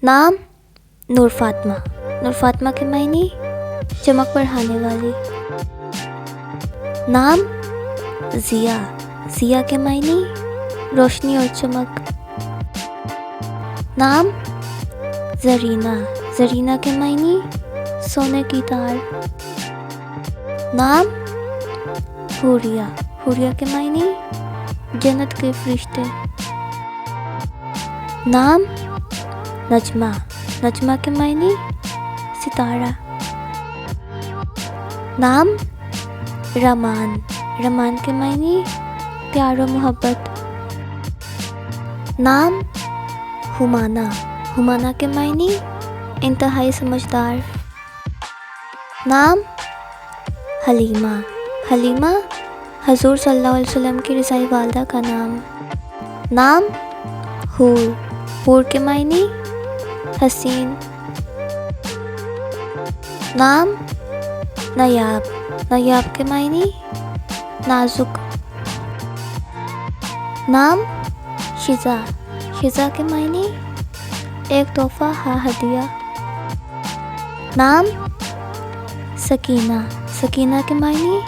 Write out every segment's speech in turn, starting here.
नाम नूर फातिमा, नूर फातिमा के मायने चमक बढ़ाने वाली। नाम ज़िया, ज़िया के मायने रोशनी और चमक। नाम ज़रीना, ज़रीना के मायने सोने की तार। नाम हुरिया, हुरिया के मायने जन्नत के फरिश्ते। नाम नजमा, नजमा के मायने सितारा। नाम रमान, रमान के मायने प्यार और मोहब्बत। नाम हुमाना, हुमाना के मायने इंतहाई समझदार। नाम हलीमा, हलीमा हजूर सल्लल्लाहु अलैहि वसल्लम की रज़ाई वालदा का नाम। नाम हूर, हूर के मायने हसीन। नाम नायाब, नायाब के मायने नाजुक। नाम शिजा, शिजा के मायने एक तोहफा हा हदिया। नाम सकीना, सकीना के मायने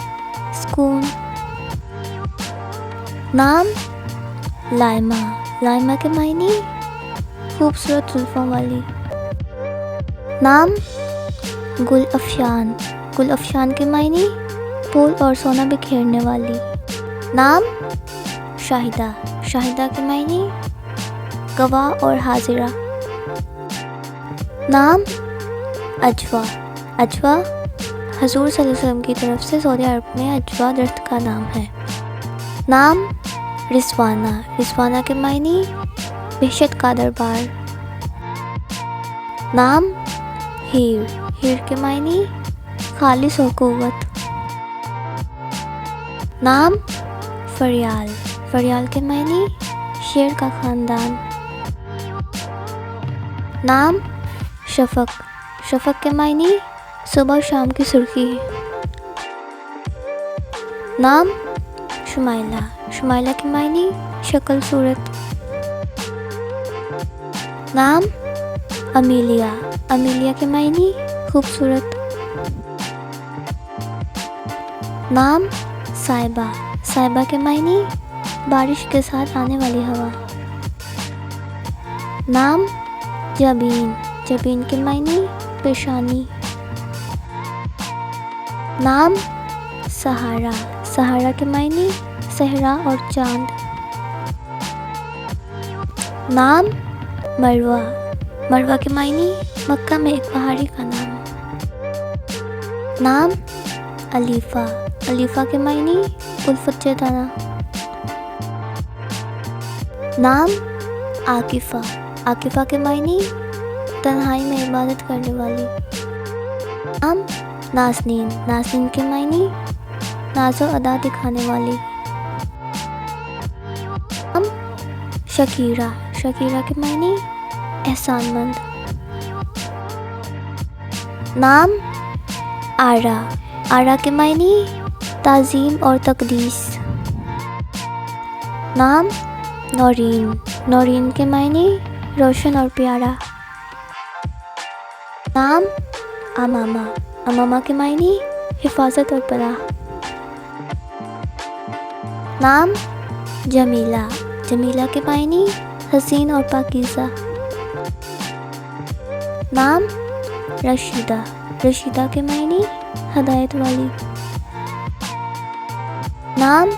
सुकून। नाम लाइमा, लाइमा के मायने खूबसूरत जुल्फ़ों वाली। नाम गुल अफशान, गुल अफशान के मायने फूल और सोना बिखेरने वाली। नाम शाहिदा, शाहिदा के मायने गवाह और हाजिरा। नाम अजवा, अजवा हजूर सल्लल्लाहु अलैहि वसल्लम की तरफ से सऊदी अरब में अजवा दरख्त का नाम है। नाम रिजवाना, रिजवाना के मायने बेहशत का दरबार। नाम हीर, हीर के मायने खालिस और कुव्वत। नाम फरियाल, फरियाल के मायने शेर का ख़ानदान। नाम शफ़क़, शफ़क़ के मायने सुबह शाम की सुर्खी। नाम शुमाइला, शुमाइला के मायने शक्ल सूरत। नाम अमीलिया, अमीलिया के मायने खूबसूरत। नाम साइबा, साइबा के मायने बारिश के साथ आने वाली हवा। नाम जबीन, जबीन के मायने पेशानी। नाम सहारा, सहारा के मायने सहरा और चांद। नाम मरवा, मरवा के मायने मक्का में एक पहाड़ी का नाम। नाम अलीफ़ा, अलीफ़ा के मायने उल्फत जताना। नाम आकिफ़ा, आकिफ़ा के मायने तन्हाई में इबादत करने वाली। नाम नाज़नीन, नाज़नीन के मायने नाज़ो अदा दिखाने वाली। नाम शकीरा, शकीरा के मायने एहसानमंद। नाम आरा, आरा के मायने ताज़ीम और तक़दीस। नाम नौरीन, नौरीन के मायने रोशन और प्यारा। नाम अमामा, अमामा के मायने हिफाजत और पनाह। नाम जमीला, जमीला के मायने हसीन और पाकीज़ा। नाम रशीदा, रशीदा के मायने हदायत वाली। नाम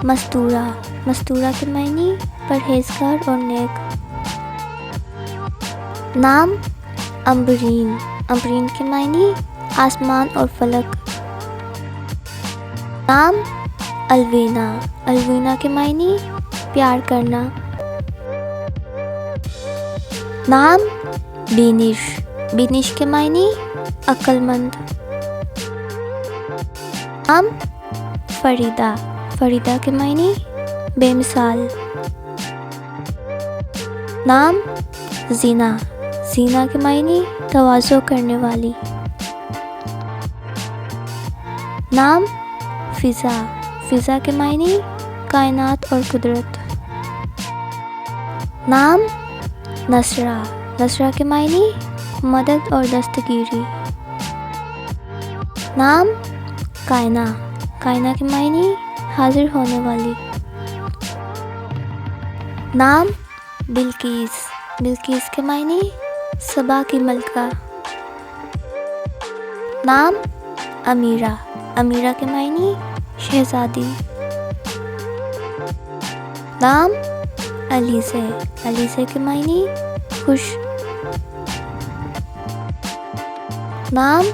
मस्तूरा, मस्तूरा के मायने परहेज़गार और नेक। नाम अम्बरीन, अम्बरीन के मायने आसमान और फलक। नाम अलवीना, अलवीना के मायने प्यार करना। नाम बीनिश, बीनिश के मायने अक्लमंद। नाम फरीदा, फरीदा के मायने बेमिसाल। नाम जीना, जीना के मायने तवाज़ो करने वाली। नाम फ़िज़ा, फ़िज़ा के मायने कायनात और कुदरत। नाम नसरा, नसरा के मायने मदद और दस्तगीरी। नाम कायना, कायना के मायने हाजिर होने वाली। नाम बिल्किस, बिल्किस के मायने सबा की मलका। नाम अमीरा, अमीरा के मायने शहजादी। नाम अलीसे, अलीसे के मायने खुश। नाम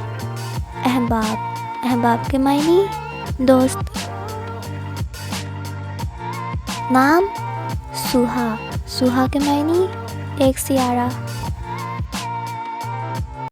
अहबाब, अहबाब के मायने दोस्त। नाम सुहा, सुहा के मायने एक सियारा।